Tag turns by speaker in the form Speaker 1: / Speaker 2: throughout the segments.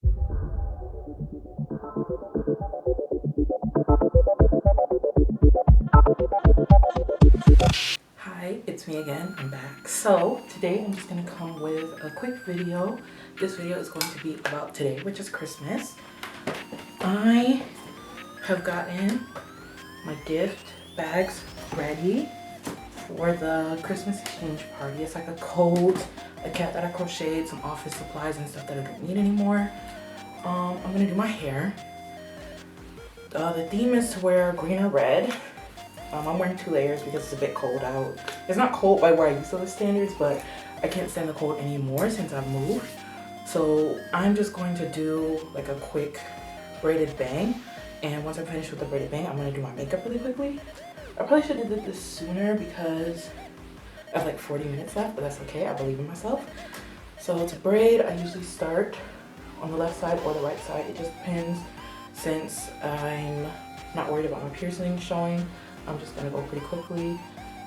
Speaker 1: Hi, it's me again. I'm back. So today I'm just gonna come with a quick video. This video is going to be about today, which is Christmas. I have gotten my gift bags ready for the Christmas exchange party. It's like a coat, a cap that I crocheted, some office supplies and stuff that I don't need anymore. I'm gonna do my hair. The theme is to wear green or red. I'm wearing 2 layers because it's a bit cold out. It's not cold by where I used to live standards, but I can't stand the cold anymore since I've moved. So I'm just going to do like a quick braided bang. And once I'm finished with the braided bang, I'm gonna do my makeup really quickly. I probably should have did this sooner because I have like 40 minutes left, but that's okay. I believe in myself. So to braid, I usually start on the left side or the right side. It just depends. Since I'm not worried about my piercing showing, I'm just gonna go pretty quickly.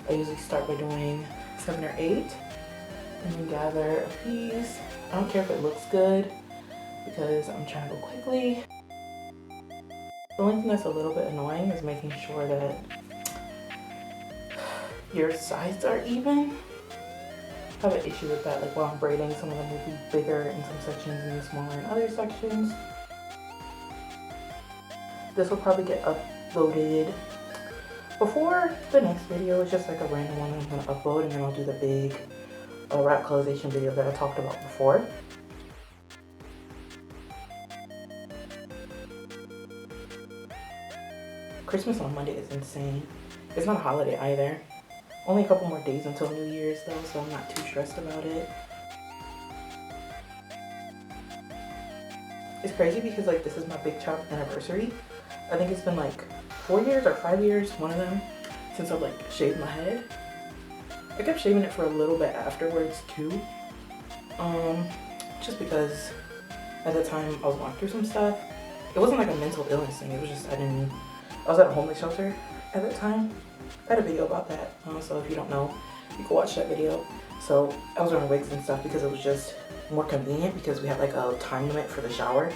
Speaker 1: I usually start by doing 7 or 8 and then gather a piece. I don't care if it looks good because I'm trying to go quickly. The only thing that's a little bit annoying is making sure that your sides are even. I have an issue with that, like while I'm braiding, some of them will be bigger in some sections and smaller in other sections. This will probably get uploaded before the next video. It's just like a random one I'm gonna upload, and then I'll do the big wrap colorization video that I talked about before. Christmas on Monday is insane. It's not a holiday either. Only a couple more days until New Year's though, so I'm not too stressed about it. It's crazy because like this is my big chop anniversary. I think it's been like 4 years or 5 years, one of them, since I've like shaved my head. I kept shaving it for a little bit afterwards too. Just because at the time I was going through some stuff. It wasn't like a mental illness thing, it was just I was at a homeless shelter at that time. I had a video about that, so if you don't know, you can watch that video. So I was wearing wigs and stuff because it was just more convenient because we had like a time limit for the shower.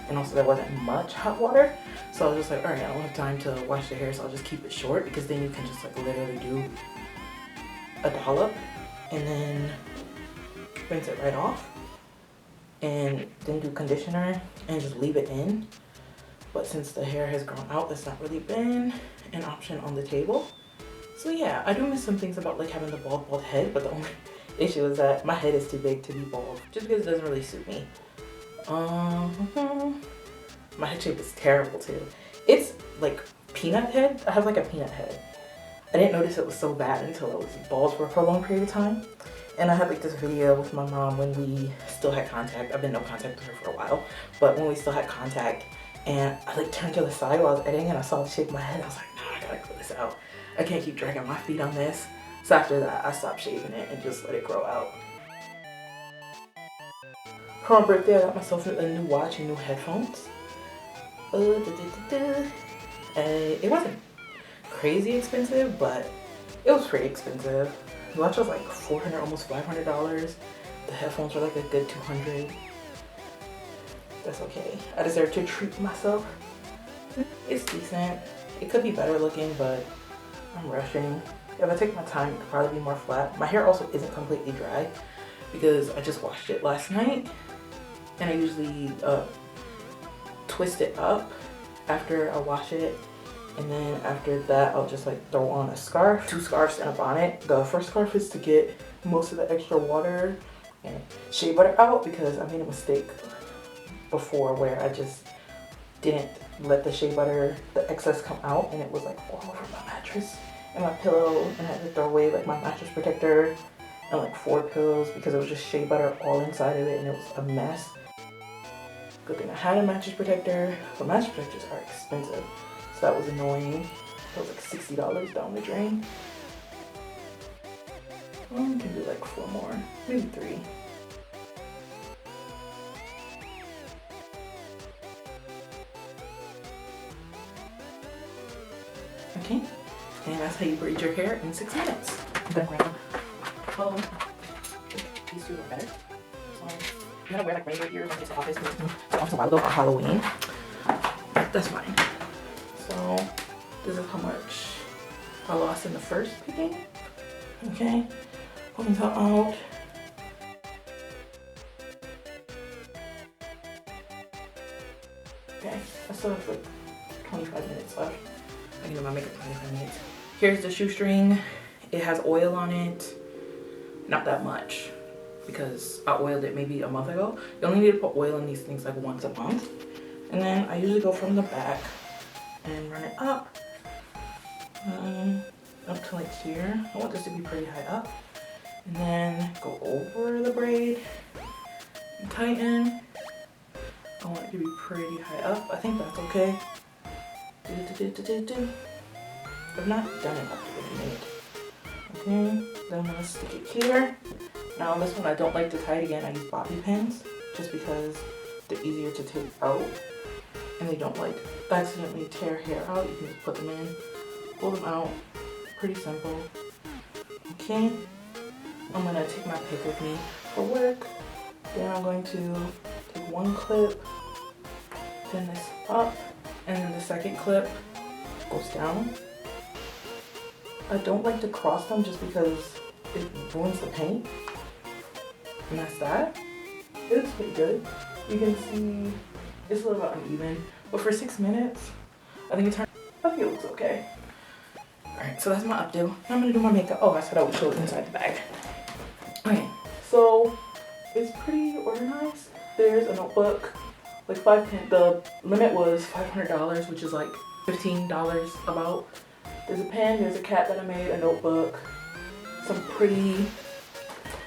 Speaker 1: And also there wasn't much hot water. So I was just like, all right, I don't have time to wash the hair, so I'll just keep it short because then you can just like literally do a dollop and then rinse it right off. And then do conditioner and just leave it in. But since the hair has grown out, that's not really been an option on the table. So yeah, I do miss some things about like having the bald head, but the only issue is that my head is too big to be bald, just because it doesn't really suit me. My head shape is terrible too. It's like peanut head. I have like a peanut head. I didn't notice it was so bad until I was bald for a prolonged period of time. And I had like this video with my mom when we still had contact. I've been no contact with her for a while, but when we still had contact, and I like turned to the side while I was editing and I saw the shape of my head. I was like, no, I gotta cut this out. I can't keep dragging my feet on this. So after that, I stopped shaving it and just let it grow out. For my birthday, I got myself a new watch and new headphones. It wasn't crazy expensive, but it was pretty expensive. The watch was like $400, almost $500. The headphones were like a good $200. That's okay. I deserve to treat myself. It's decent. It could be better looking, but I'm rushing. If I take my time, it could probably be more flat. My hair also isn't completely dry because I just washed it last night. And I usually twist it up after I wash it. And then after that, I'll just like throw on a scarf, 2 scarves and a bonnet. The first scarf is to get most of the extra water and shea butter out because I made a mistake before where I just didn't let the shea butter, the excess come out, and it was like all over my mattress and my pillow, and I had to throw away like my mattress protector and like 4 pillows because it was just shea butter all inside of it and it was a mess. Good thing I had a mattress protector, but mattress protectors are expensive, so that was annoying. It was like $60 down the drain. Well, we can do like 4 more, maybe 3. Okay, and that's how you braid your hair in 6 minutes. I'm gonna grab these 2 are better. I'm gonna wear like rainbow ears when I get to the office because it's a while ago for Halloween. That's fine. So this is how much I lost in the first picking. Okay, ponytail out. Okay, I still have like 25 minutes left. I can do my makeup in 25 minutes. Here's the shoestring. It has oil on it. Not that much because I oiled it maybe a month ago. You only need to put oil in these things like once a month. And then I usually go from the back and run it up. Up to like here. I want this to be pretty high up. And then go over the braid and tighten. I want it to be pretty high up. I think that's okay. I've not done it after a minute. Okay, then I'm gonna stick it here. Now this one I don't like to tie it again. I use bobby pins just because they're easier to take out and they don't like accidentally tear hair out. You can just put them in, pull them out. Pretty simple. Okay, I'm gonna take my pick with me for work. Then I'm going to take one clip, pin this up, and then the second clip goes down. I don't like to cross them just because it ruins the paint. And that's that. It's pretty good. You can see it's a little bit uneven, but for 6 minutes, I think it looks okay. Alright, so that's my updo. Now I'm gonna do my makeup. Oh, I said I would show it inside the bag. Okay, so it's pretty organized. There's a notebook, like 5 pin. The limit was $500, which is like $15 about. There's a pen, there's a cat that I made, a notebook, some pretty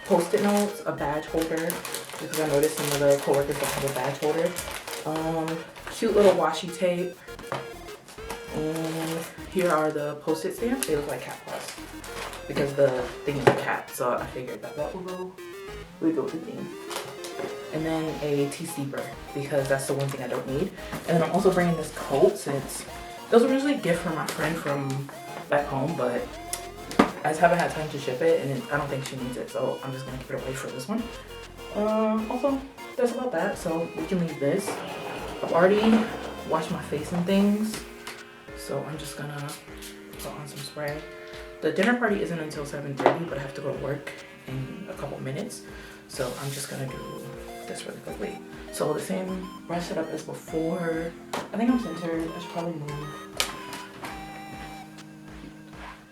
Speaker 1: post-it notes, a badge holder, because I noticed some of the coworkers don't have a badge holder. Cute little washi tape. And here are the post-it stamps. They look like Cat Plus because the thing is a cat, so I figured that will go with the theme. And then a tea steeper because that's the one thing I don't need. And then I'm also bringing this coat since it was originally a gift from my friend from back home, but I just haven't had time to ship it, and I don't think she needs it, so I'm just gonna keep it away for this one. Also, that's about that, so we can leave this. I've already washed my face and things, so I'm just gonna put on some spray. The dinner party isn't until 7:30, but I have to go to work in a couple minutes, so I'm just gonna do this really quickly. So the same brush setup as before. I think I'm centered. I should probably move.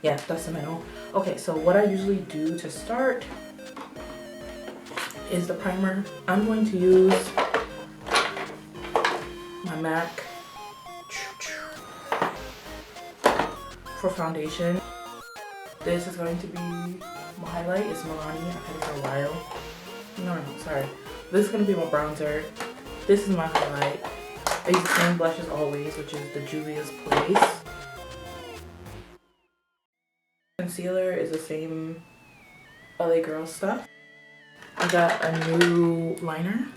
Speaker 1: Yeah, that's the middle. Okay, so what I usually do to start is the primer. I'm going to use my MAC for foundation. This is going to be my highlight. It's Milani. I've had it for a while. No, sorry. This is going to be my bronzer. This is my highlight. I use the same blush as always, which is the Juvia's Place. Concealer is the same LA Girl stuff. I got a new liner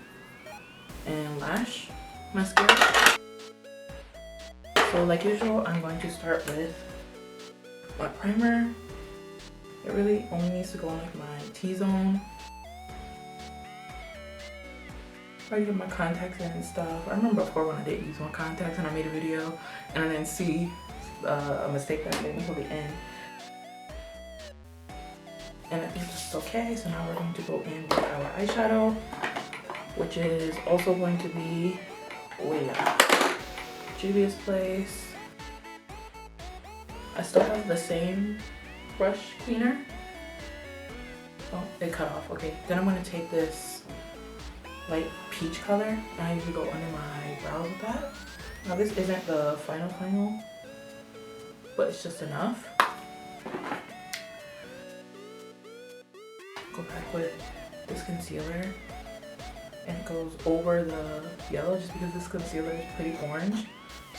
Speaker 1: and lash mascara. So like usual, I'm going to start with my primer. It really only needs to go on like my T-zone. I get my contacts in and stuff. I remember before when I didn't use my contacts and I made a video and I didn't see a mistake that I made until the end. And I think this is okay, so now we're going to go in with our eyeshadow, which is also going to be, Juvia's Place. I still have the same brush cleaner. Oh, it cut off, okay. Then I'm gonna take this light peach color, and I usually go under my brows with that. Now this isn't the final, but it's just enough. Go back with this concealer, and it goes over the yellow just because this concealer is pretty orange.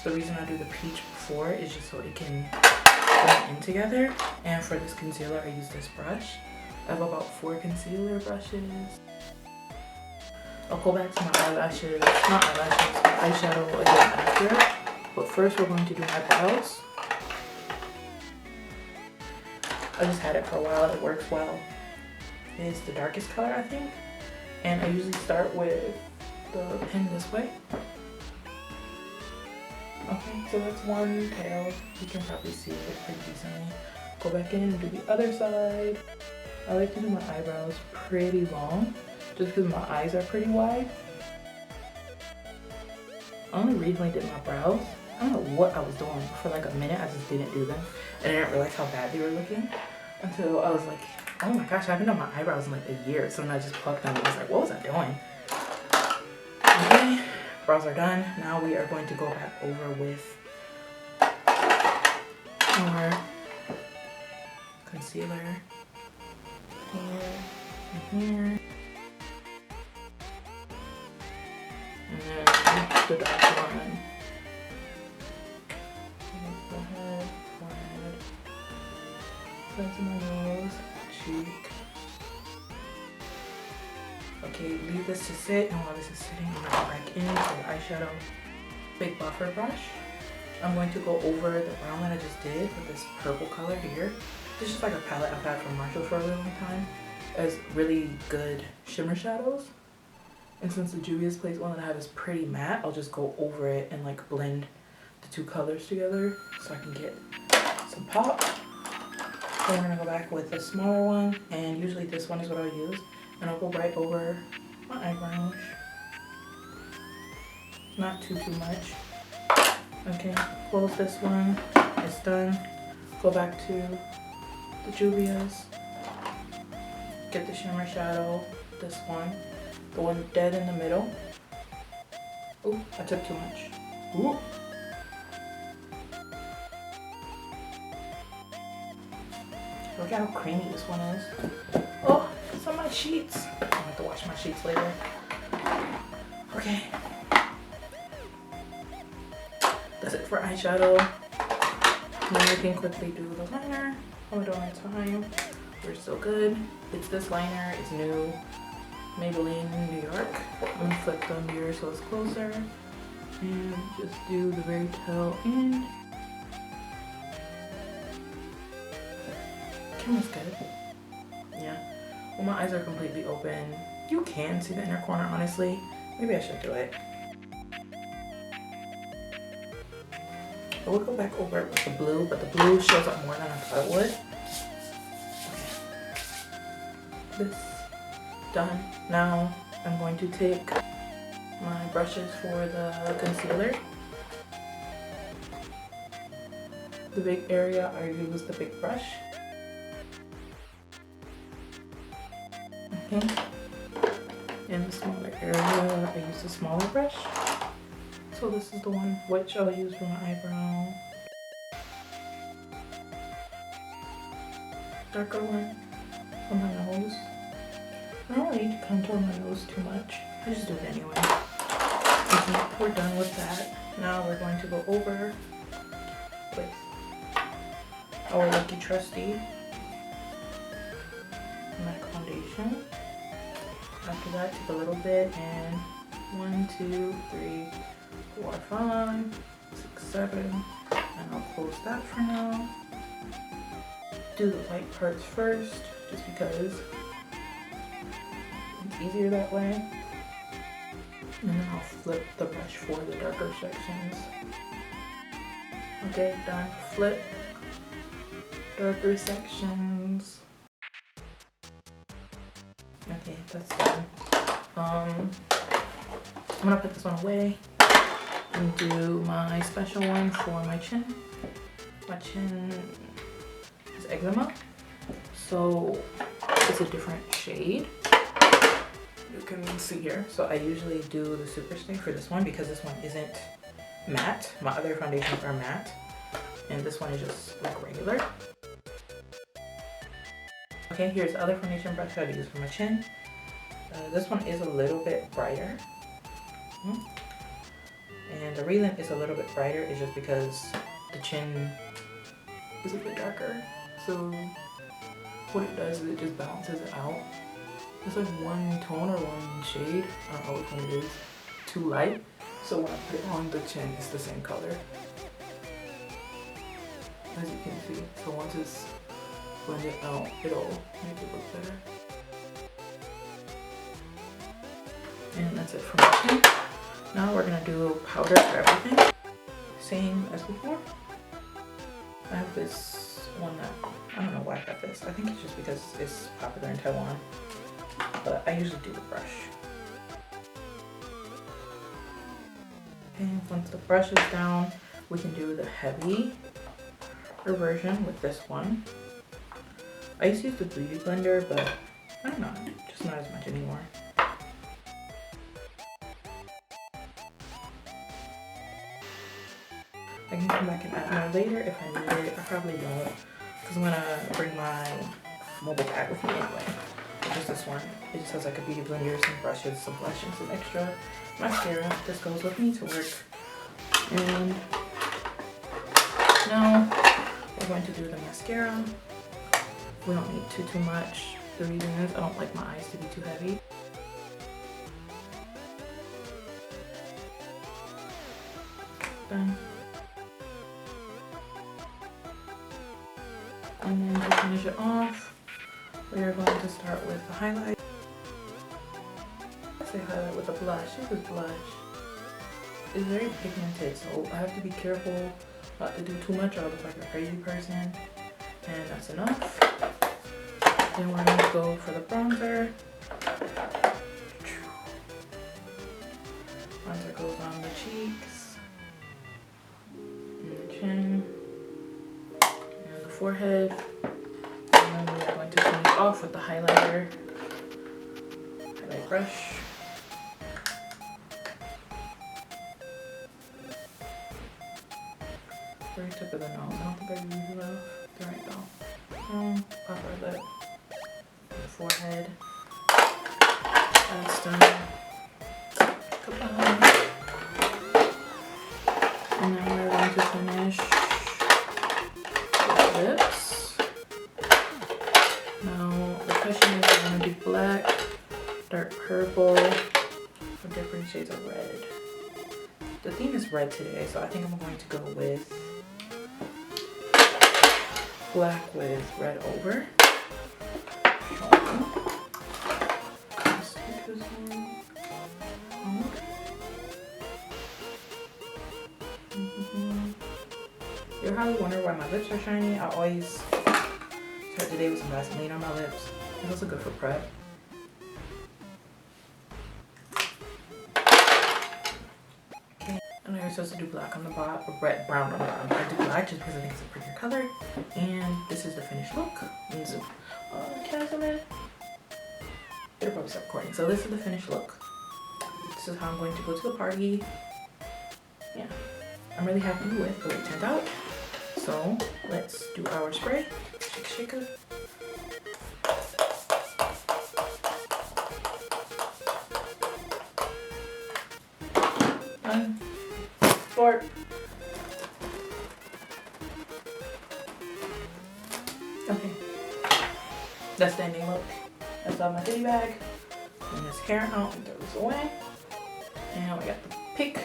Speaker 1: So the reason I do the peach before is just so it can blend in together. And for this concealer, I use this brush. I have about 4 concealer brushes. I'll go back to my eyelashes, not eyelashes, eyeshadow again after. But first we're going to do my brows. I just had it for a while, it works well. It's the darkest color, I think. And I usually start with the pen this way. Okay, so that's one tail. You can probably see it pretty decently. Go back in and do the other side. I like to do my eyebrows pretty long, just because my eyes are pretty wide. I only recently did my brows. I don't know what I was doing for like a minute. I just didn't do them, and I didn't realize how bad they were looking until I was like, oh my gosh, I haven't done my eyebrows in like a year. So then I just plucked them and I was like, what was I doing? Okay, brows are done. Now we are going to go back over with our concealer here and here. And then the dark one. Forehead, forehead, sides of my nose, cheek. Okay, leave this to sit, and while this is sitting, I'm gonna go back in for the eyeshadow. Big buffer brush. I'm going to go over the brown that I just did with this purple color here. This is just like a palette I've had from Marshall for a really long time. It has really good shimmer shadows. And since the Juvia's Place one that I have is pretty matte, I'll just go over it and like blend the two colors together so I can get some pop. Then we're gonna go back with the smaller one, and usually this one is what I'll use. And I'll go right over my eyebrows. Not too much. Okay, close this one. It's done. Go back to the Juvia's. Get the shimmer shadow. This one. The one dead in the middle. Ooh, I took too much. Ooh. Look how creamy this one is. Oh, it's on my sheets. I'm gonna have to wash my sheets later. Okay. That's it for eyeshadow. Then we can quickly do the liner. Oh, we don't have time. We're still good. It's this liner. It's new. Maybelline New York. I'm gonna flip the mirror so it's closer. And just do the very tail end. Camera's good. Yeah. When my eyes are completely open, you can see the inner corner, honestly. Maybe I should do it. I would go back over it with the blue, but the blue shows up more than I thought it would. Okay. This done. Now I'm going to take my brushes for the concealer. The big area, I use the big brush. Okay. In the smaller area, I use the smaller brush. So this is the one which I'll use for my eyebrow. Darker one for my nose. I don't really need to contour my nose too much. I just do it anyway. Okay, we're done with that. Now we're going to go over with our lucky trusty MAC foundation. After that, take a little bit and 1, 2, 3, 4, 5, 6, 7, and I'll close that for now. Do the light parts first, just because it's easier that way. And then I'll flip the brush for the darker sections. Okay, done. Flip. Darker sections. Okay, that's done. I'm gonna put this one away and do my special one for my chin. My chin is eczema, so it's a different shade. You can see here. So I usually do the super stay for this one because this one isn't matte. My other foundations are matte, and this one is just like regular. Okay, here's the other foundation brush I use for my chin. This one is a little bit brighter. And the reason it's a little bit brighter is just because the chin is a bit darker. So what it does is it just balances it out. It's like one tone or one shade. I don't know which one it is. Too light. So when I put it on the chin, it's the same color. As you can see. So once it's blended out, it'll make it look better. And that's it for my skin. Now we're gonna do powder for everything. Same as before. I have this one that, I don't know why I got this. I think it's just because it's popular in Taiwan. But I usually do the brush. And once the brush is down, we can do the heavy version with this one. I used to use the beauty blender, but I don't know, just not as much anymore. I can come back and add more later if I need it. I probably don't, because I'm gonna bring my mobile pad with me anyway. Just this one. It just has like a beauty blender, some brushes, some blush, and some extra mascara. This goes with me to work. And now we're going to do the mascara. We don't need too much. The reason is I don't like my eyes to be too heavy. Done. And then to finish it off, we are going to start with the highlight. I say highlight with a blush. This is blush. It's very pigmented, so I have to be careful not to do too much or I'll look like a crazy person. And that's enough. Then we're going to go for the bronzer. Bronzer goes on the cheeks, and the chin, and the forehead. And then we're going to finish off with the highlighter. Highlight brush. Very tip of the nose. I don't think I use enough. There we go. Upper lip. The forehead. That's done. Goodbye. And now we're going to finish the lips. Now the question is, we're going to do black, dark purple, or different shades of red. The theme is red today, so I think I'm going to go with black with red over. You probably wonder why my lips are shiny. I always start the day with some Vaseline on my lips. It's also good for prep. Okay. And you're supposed to do black on the bottom, or brown on the bottom. I do black just because I think it's a prettier color. And this is the finished look. Can I zoom in? It'll probably start recording. So this is the finished look. This is how I'm going to go to the party. Yeah. I'm really happy with the way it turned out. So let's do our spray. Shake, shaker. One, four. Okay. That's the ending look. That's all my goodie bag. And this hair out and throw this away. And we got the pick.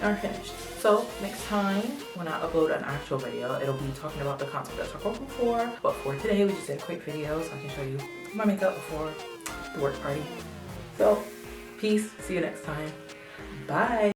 Speaker 1: Are finished. So next time when I upload an actual video, it'll be talking about the concept that I talked about before. But for today, we just did a quick video so I can show you my makeup before the work party. So peace. See you next time. Bye.